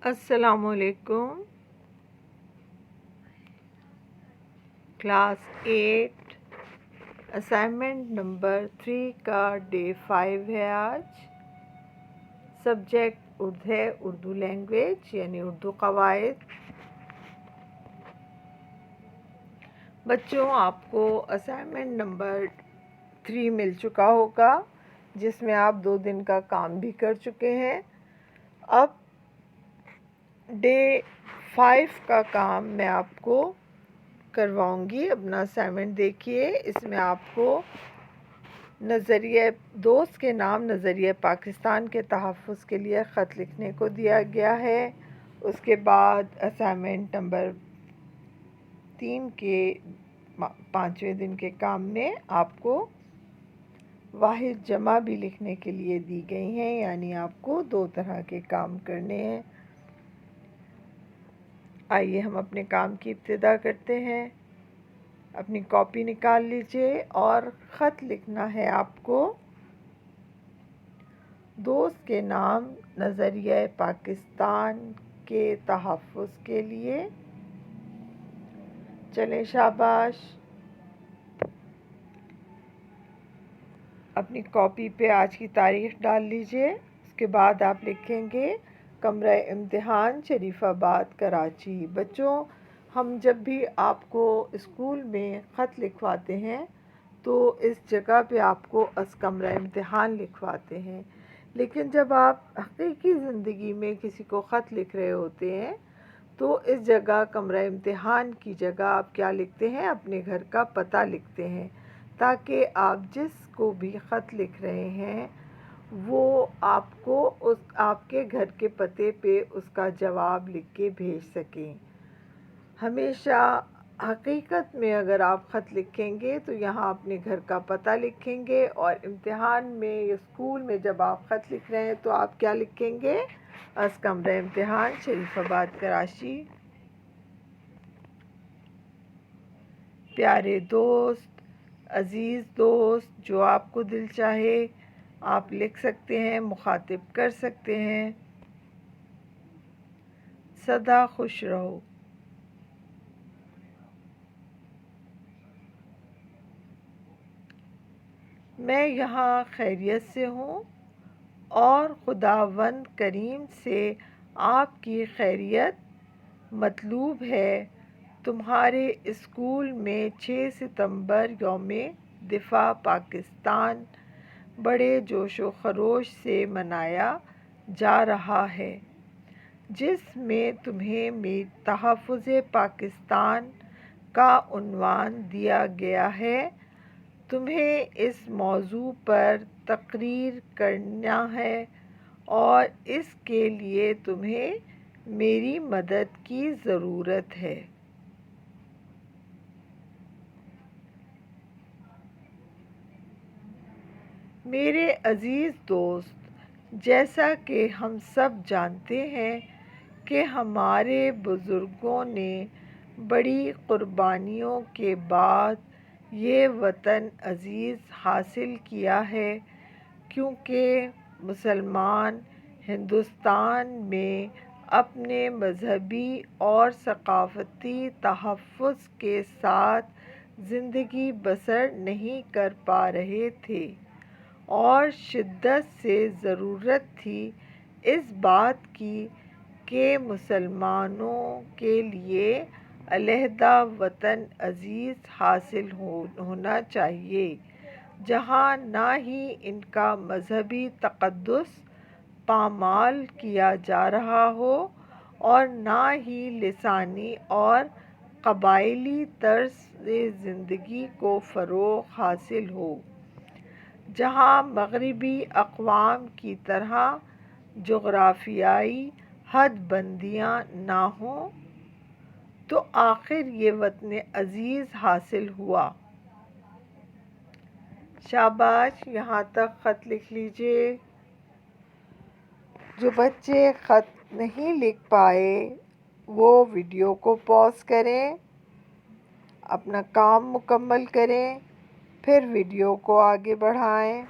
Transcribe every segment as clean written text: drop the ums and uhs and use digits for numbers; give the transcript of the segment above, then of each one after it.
السلام علیکم۔ Class 8 assignment number 3 کا ڈے 5 ہے آج۔ سبجیکٹ اردو لینگویج یعنی اردو قواعد۔ بچوں، آپ کو اسائنمنٹ نمبر 3 مل چکا ہوگا جس میں آپ 2 دن کا کام بھی کر چکے ہیں۔ اب ڈے 5 کا کام میں آپ کو کرواؤں گی۔ اپنا اسائنمنٹ دیکھیے، اس میں آپ کو نظریہ دوست کے نام نظریہ پاکستان کے تحفظ کے لیے خط لکھنے کو دیا گیا ہے۔ اس کے بعد اسائنمنٹ نمبر 3 کے 5ویں دن کے کام میں آپ کو واحد جمع بھی لکھنے کے لیے دی گئی ہیں، یعنی آپ کو 2 طرح کے کام کرنے ہیں۔ آئیے ہم اپنے کام کی ابتدا کرتے ہیں۔ اپنی کاپی نکال لیجئے اور خط لکھنا ہے آپ کو دوست کے نام نظریہ پاکستان کے تحفظ کے لیے۔ چلیں شاباش۔ اپنی کاپی پہ آج کی تاریخ ڈال لیجئے۔ اس کے بعد آپ لکھیں گے کمرہ امتحان شریف آباد کراچی۔ بچوں، ہم جب بھی آپ کو اسکول میں خط لکھواتے ہیں تو اس جگہ پہ آپ کو از کمرہ امتحان لکھواتے ہیں، لیکن جب آپ حقیقی زندگی میں کسی کو خط لکھ رہے ہوتے ہیں تو اس جگہ کمرہ امتحان کی جگہ آپ کیا لکھتے ہیں؟ اپنے گھر کا پتہ لکھتے ہیں، تاکہ آپ جس کو بھی خط لکھ رہے ہیں وہ آپ کو آپ کے گھر کے پتے پہ اس کا جواب لکھ کے بھیج سکیں۔ ہمیشہ حقیقت میں اگر آپ خط لکھیں گے تو یہاں اپنے گھر کا پتہ لکھیں گے، اور امتحان میں یا اسکول میں جب آپ خط لکھ رہے ہیں تو آپ کیا لکھیں گے؟ از کمرہ امتحان شریف آباد کراچی۔ پیارے دوست، عزیز دوست، جو آپ کو دل چاہے آپ لکھ سکتے ہیں، مخاطب کر سکتے ہیں۔ سدا خوش رہو۔ میں یہاں خیریت سے ہوں اور خداوند کریم سے آپ کی خیریت مطلوب ہے۔ تمہارے اسکول میں 6 ستمبر یوم دفاع پاکستان بڑے جوش و خروش سے منایا جا رہا ہے، جس میں تمہیں تحفظ پاکستان کا عنوان دیا گیا ہے۔ تمہیں اس موضوع پر تقریر کرنا ہے اور اس کے لیے تمہیں میری مدد کی ضرورت ہے۔ میرے عزیز دوست، جیسا کہ ہم سب جانتے ہیں کہ ہمارے بزرگوں نے بڑی قربانیوں کے بعد یہ وطن عزیز حاصل کیا ہے، کیونکہ مسلمان ہندوستان میں اپنے مذہبی اور ثقافتی تحفظ کے ساتھ زندگی بسر نہیں کر پا رہے تھے، اور شدت سے ضرورت تھی اس بات کی کہ مسلمانوں کے لیے علیحدہ وطن عزیز حاصل ہونا چاہیے، جہاں نہ ہی ان کا مذہبی تقدس پامال کیا جا رہا ہو اور نہ ہی لسانی اور قبائلی طرز زندگی کو فروغ حاصل ہو، جہاں مغربی اقوام کی طرح جغرافیائی حد بندیاں نہ ہوں۔ تو آخر یہ وطن عزیز حاصل ہوا۔ شاباش، یہاں تک خط لکھ لیجئے۔ جو بچے خط نہیں لکھ پائے وہ ویڈیو کو پاز کریں، اپنا کام مکمل کریں، پھر ویڈیو کو آگے بڑھائیں۔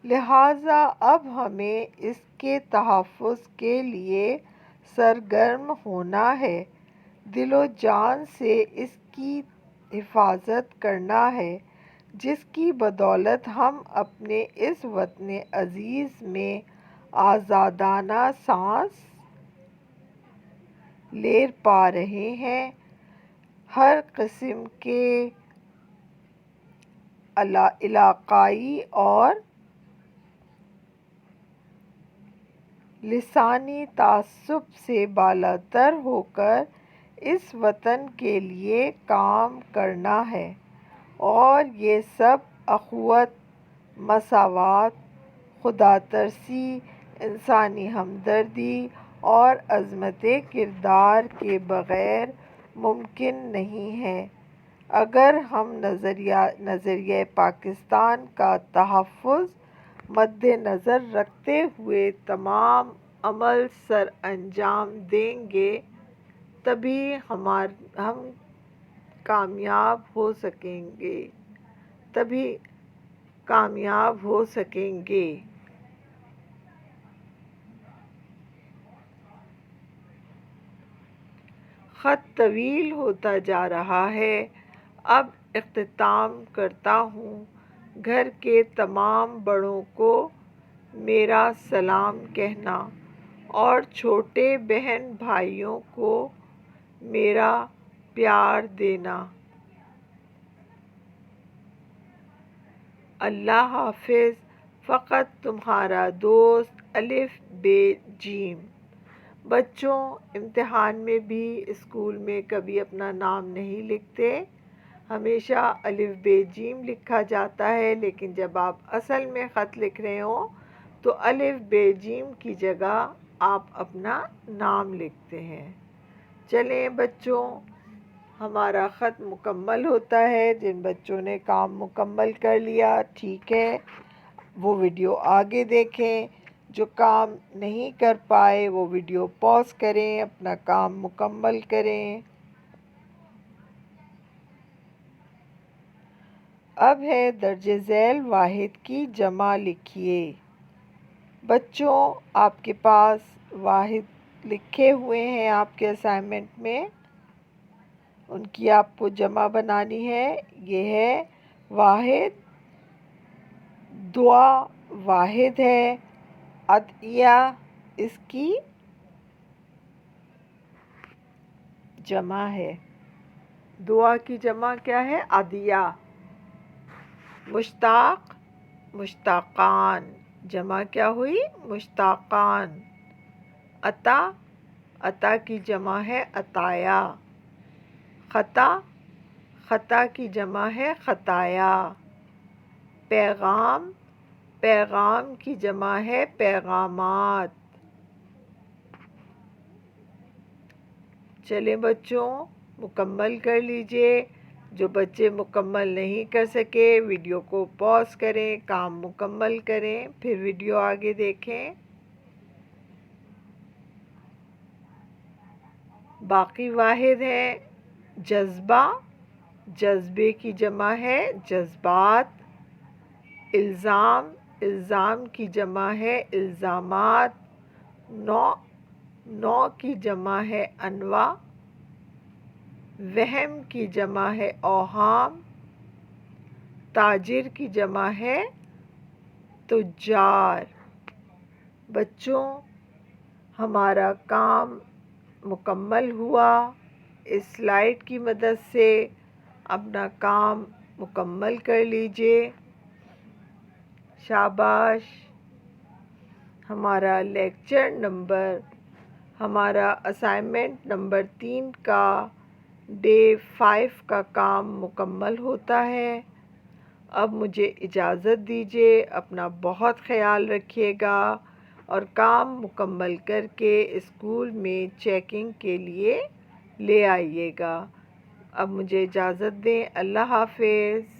لہٰذا اب ہمیں اس کے تحفظ کے لیے سرگرم ہونا ہے، دل و جان سے اس کی حفاظت کرنا ہے، جس کی بدولت ہم اپنے اس وطن عزیز میں آزادانہ سانس لے پا رہے ہیں۔ ہر قسم کے علاقائی اور لسانی تعصب سے بالاتر ہو کر اس وطن کے لیے کام کرنا ہے، اور یہ سب اخوت، مساوات، خدا ترسی، انسانی ہمدردی اور عظمت کردار کے بغیر ممکن نہیں ہے۔ اگر ہم نظریہ پاکستان کا تحفظ مد نظر رکھتے ہوئے تمام عمل سر انجام دیں گے، تبھی ہم کامیاب ہو سکیں گے۔ خط طویل ہوتا جا رہا ہے، اب اختتام کرتا ہوں۔ گھر کے تمام بڑوں کو میرا سلام کہنا، اور چھوٹے بہن بھائیوں کو میرا پیار دینا۔ اللہ حافظ۔ فقط تمہارا دوست الف ب ج۔ بچوں، امتحان میں بھی اسکول میں کبھی اپنا نام نہیں لکھتے، ہمیشہ الف ب ج لکھا جاتا ہے، لیکن جب آپ اصل میں خط لکھ رہے ہوں تو الف ب ج کی جگہ آپ اپنا نام لکھتے ہیں۔ چلیں بچوں، ہمارا خط مکمل ہوتا ہے۔ جن بچوں نے کام مکمل کر لیا ٹھیک ہے، وہ ویڈیو آگے دیکھیں۔ جو کام نہیں کر پائے وہ ویڈیو پاز کریں، اپنا کام مکمل کریں۔ اب ہے درج ذیل واحد کی جمع لکھیے۔ بچوں، آپ کے پاس واحد لکھے ہوئے ہیں آپ کے اسائنمنٹ میں، ان کی آپ کو جمع بنانی ہے۔ یہ ہے واحد، دعا واحد ہے، عطیہ اس کی جمع ہے۔ دعا کی جمع کیا ہے؟ عطیہ۔ مشتاق، مشتاقان، جمع کیا ہوئی؟ مشتاقان۔ عطا، عطا کی جمع ہے عطایا۔ خطا، خطا کی جمع ہے خطایا۔ پیغام، پیغام کی جمع ہے پیغامات۔ چلیں بچوں، مکمل کر لیجئے۔ جو بچے مکمل نہیں کر سکے ویڈیو کو پاز کریں، کام مکمل کریں، پھر ویڈیو آگے دیکھیں۔ باقی واحد ہے جذبہ، جذبے کی جمع ہے جذبات۔ الزام، الزام کی جمع ہے الزامات۔ نوع، نوع کی جمع ہے انواع۔ وہم کی جمع ہے اوہام۔ تاجر کی جمع ہے تجار۔ بچوں، ہمارا کام مکمل ہوا۔ اس سلائیڈ کی مدد سے اپنا کام مکمل کر لیجئے۔ شاباش۔ ہمارا لیکچر نمبر، ہمارا اسائنمنٹ نمبر 3 کا ڈے 5 کا کام مکمل ہوتا ہے۔ اب مجھے اجازت دیجیے، اپنا بہت خیال رکھیے گا، اور کام مکمل کر کے اسکول میں چیکنگ کے لیے لے آئیے گا۔ اب مجھے اجازت دیں، اللہ حافظ۔